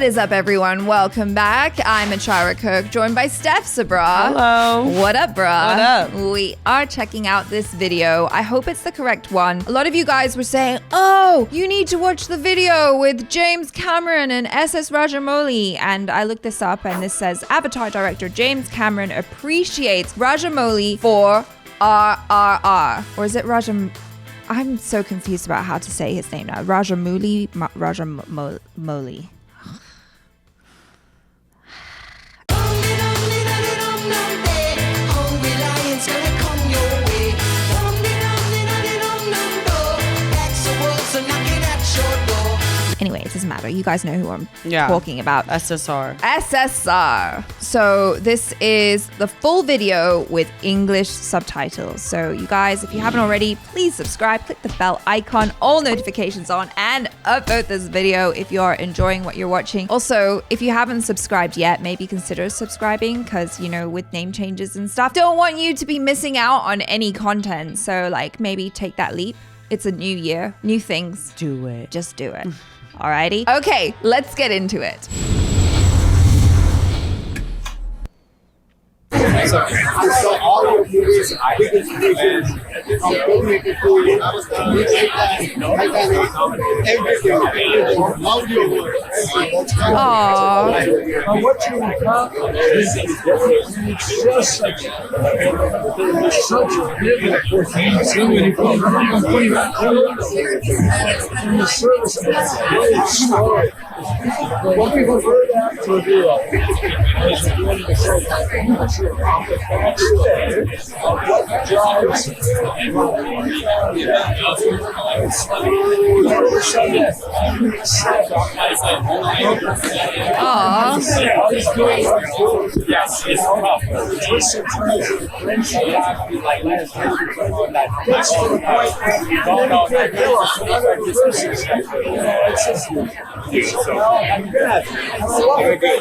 is up, everyone? Welcome back. I'm ACHARA KIRK, joined by STEPH SABRAW. Hello. What up, brah? What up? We are checking out this video. I hope it's the correct one. A lot of you guys were saying, oh, you need to watch the video with James Cameron and SS Rajamouli. And I looked this up and this says, Avatar director James Cameron appreciates Rajamouli for RRR. Or is it I'm so confused about how to say his name now. Rajamouli. Anyway, it doesn't matter. You guys know who I'm talking about. SSR. SSR. So this is the full video with English subtitles. So you guys, if you haven't already, please subscribe, click the bell icon, all notifications on, and upvote this video if you're enjoying what you're watching. Also, if you haven't subscribed yet, maybe consider subscribing because, you know, with name changes and stuff, don't want you to be missing out on any content. So like maybe take that leap. It's a new year, new things. Do it. Just do it. Alrighty? Okay, let's get into it. So all your movies, biggest visions, filmmaker tools, everything, love your work. What you encounter is just such a vivid so many people in the service of a great story. What we prefer that to do is what drives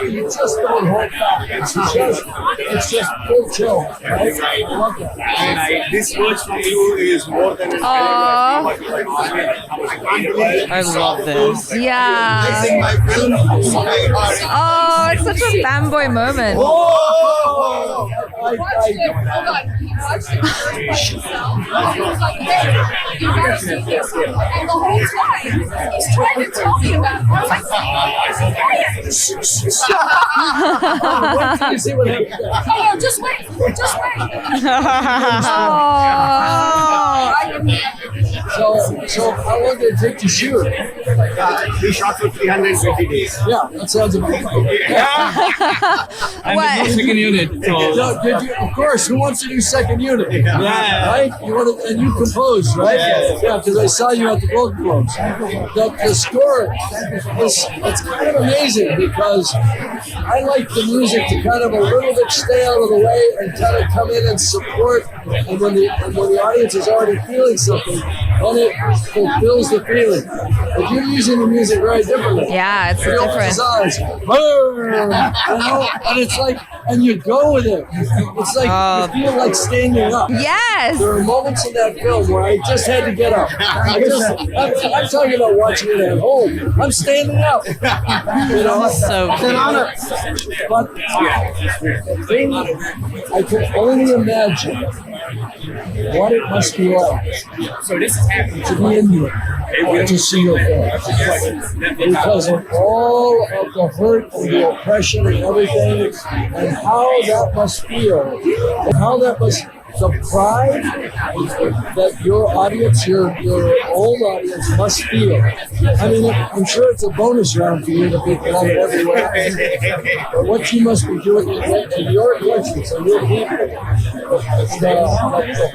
you just don't hold back. It's just full chill. Right? I love that. And this words from you is more than a I love this. Yeah. Oh, it's such a fanboy moment. Just wait. So how long did it take to shoot? We shot for 350 days. Yeah, that sounds about right. What? Second unit. So. Did you, of course, who wants to do second unit? Yeah. Right? You want to, and you compose, right? Yeah, because I saw you at the Golden Globes. The score it's kind of amazing because I like the music to kind of a little bit stay out of the way and kind of come in and support. And when the audience is already feeling something, then it fulfills the feeling. But you're using the music very differently. Yeah, it's He opens different. his eyes, boom, and it's like, and you go with it. It's like you feel like standing up. Yes. There are moments in that film where I just had to get up. I'm talking about watching it at home. I'm standing up. You know, So it's an honor. But the thing, I can only imagine what it must be like to be Indian to see your film. Because of all of the hurt and the oppression and everything, and how that must feel, and how that must, the pride that your audience, your old audience must feel. I mean, I'm sure it's a bonus round for you to be done everywhere. But what you must be doing in your countries and your people, the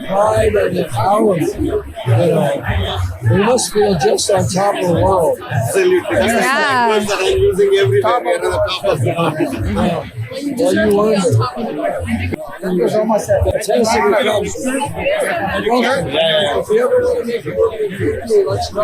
pride and the empowerment, you know, we must feel just on top of the world. Absolutely. That's the words that I'm using everywhere. We are on the top of the world. Well, you learned it. Fantastic. If you ever want to make a movie, let's go.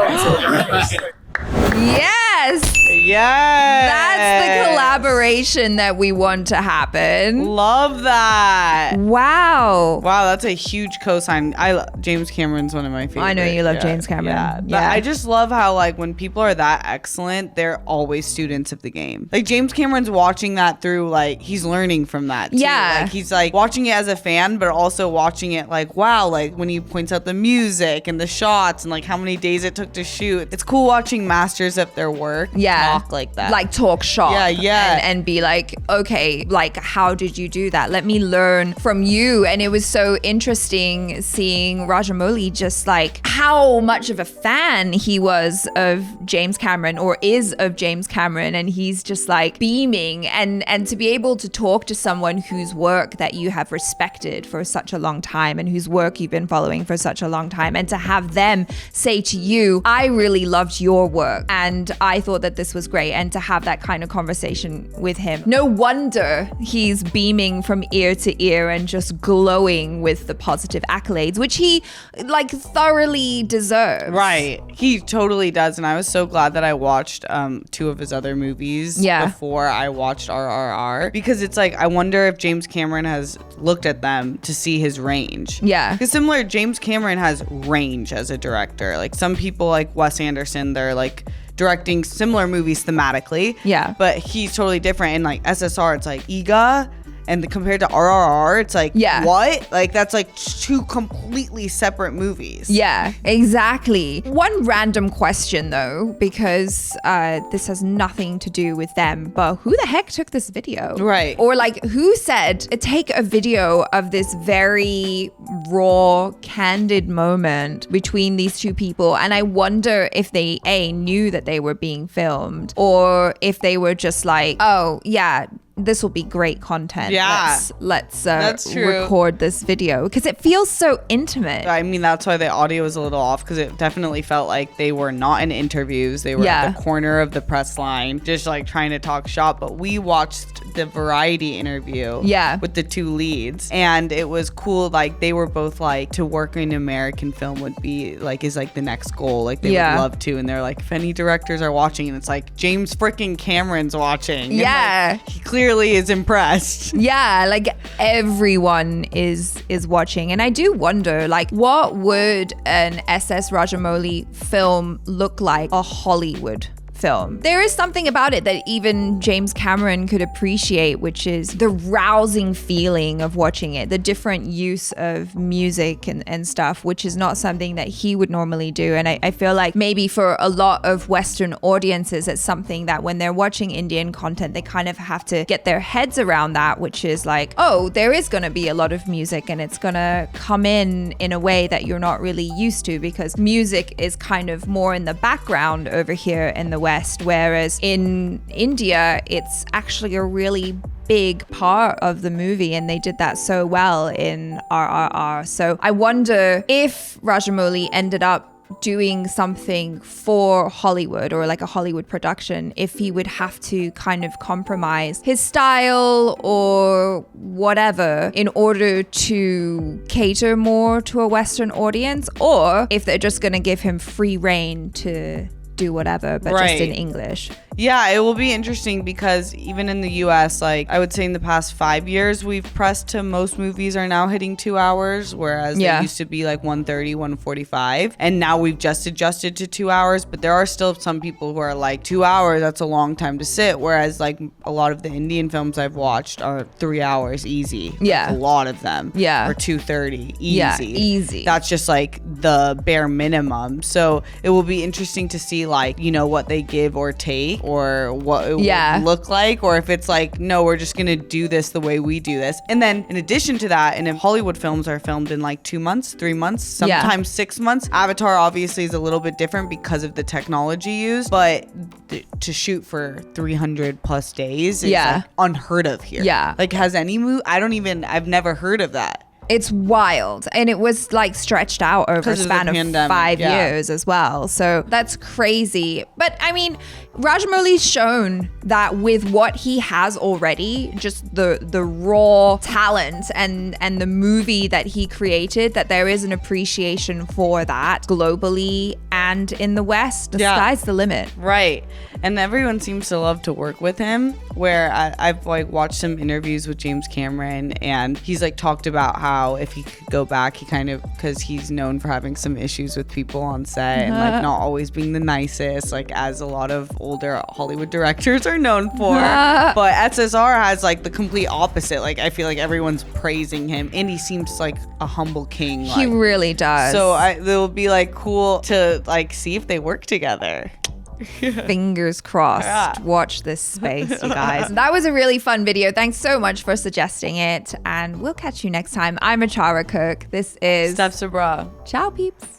Yes. Yes. That's the collaboration that we want to happen. Love that. Wow. Wow, that's a huge cosign. James Cameron's one of my favorites. I know you love James Cameron. Yeah. But Yeah. I just love how like when people are that excellent, they're always students of the game. Like James Cameron's watching that through like he's learning from that too. Yeah. Like he's like watching it as a fan, but also watching it like wow, like when he points out the music and the shots and like how many days it took to shoot. It's cool watching masters of their work talk like that. Like talk shop. Yeah. And be like, okay, like how did you do that? Let me learn from you. And it was so interesting seeing Rajamouli just like how much of a fan he was of James Cameron or is of James Cameron. And he's just like beaming and to be able to talk to someone whose work that you have respected for such a long time and whose work you've been following for such a long time, and to have them say to you, I really loved your work and I thought that this was great, and to have that kind of conversation with him. No wonder he's beaming from ear to ear and just glowing with the positive accolades, which he like thoroughly deserves. Right. He totally does. And I was so glad that I watched 2 of his other movies before I watched RRR, because it's like, I wonder if James Cameron has looked at them to see his range. Yeah. Because similar, James Cameron has range as a director. Like some people like Wes Anderson, they're like directing similar movies thematically. Yeah. But he's totally different. And like SSR, it's like Iga. And compared to RRR, it's like, what? Like, that's like 2 completely separate movies. Yeah, exactly. One random question though, because this has nothing to do with them, but who the heck took this video? Right. Or like who said, take a video of this very raw, candid moment between these 2 people. And I wonder if they knew that they were being filmed, or if they were just like, oh yeah, this will be great content. Yeah. Let's That's true. record this video, because it feels so intimate. I mean, that's why the audio was a little off, because it definitely felt like they were not in interviews. They were at the corner of the press line, just like trying to talk shop. But we watched the Variety interview with the 2 leads, and it was cool. Like they were both like, to work in American film would be like, is like the next goal. Like they would love to. And they're like, if any directors are watching, and it's like James freaking Cameron's watching. Yeah. And, like, he clearly is impressed. Yeah, like everyone is watching. And I do wonder, like, what would an SS Rajamouli film look like a Hollywood film? There is something about it that even James Cameron could appreciate, which is the rousing feeling of watching it, the different use of music and stuff, which is not something that he would normally do. And I feel like maybe for a lot of Western audiences, it's something that when they're watching Indian content, they kind of have to get their heads around that, which is like, oh, there is going to be a lot of music and it's going to come in a way that you're not really used to, because music is kind of more in the background over here in the West, whereas in India, it's actually a really big part of the movie, and they did that so well in RRR. So I wonder if Rajamouli ended up doing something for Hollywood or like a Hollywood production, if he would have to kind of compromise his style or whatever in order to cater more to a Western audience, or if they're just going to give him free reign to do whatever, but just in English. Yeah, it will be interesting, because even in the US, like I would say in the past 5 years, we've pressed to most movies are now hitting 2 hours, whereas they used to be like 130, 145. And now we've just adjusted to 2 hours, but there are still some people who are like 2 hours, that's a long time to sit. Whereas like a lot of the Indian films I've watched are 3 hours easy. Yeah. A lot of them. Yeah. Or 230. Easy. Yeah, easy. That's just like the bare minimum. So it will be interesting to see like, you know, what they give or take, or what it would look like, or if it's like, no, we're just gonna do this the way we do this. And then in addition to that, and if Hollywood films are filmed in like 2 months, 3 months, sometimes 6 months, Avatar obviously is a little bit different because of the technology used, but to shoot for 300 plus days is like unheard of here. Yeah. Like has any movie, I've never heard of that. It's wild. And it was like stretched out over a span of pandemic, 5 years as well. So that's crazy. But I mean, Rajamouli's shown that with what he has already, just the raw talent and the movie that he created, that there is an appreciation for that globally And in the West, the sky's the limit. Right. And everyone seems to love to work with him, where I've like watched some interviews with James Cameron, and he's like talked about how if he could go back, he kind of, because he's known for having some issues with people on set and like not always being the nicest, like as a lot of older Hollywood directors are known for. But SSR has like the complete opposite. Like I feel like everyone's praising him, and he seems like a humble king. He really does. So it'll be like cool to like see if they work together. Fingers crossed. Watch this space, you guys. That was a really fun video. Thanks so much for suggesting it. And we'll catch you next time. I'm ACHARA Kirk. This is STEPH SABRAW. Ciao, peeps.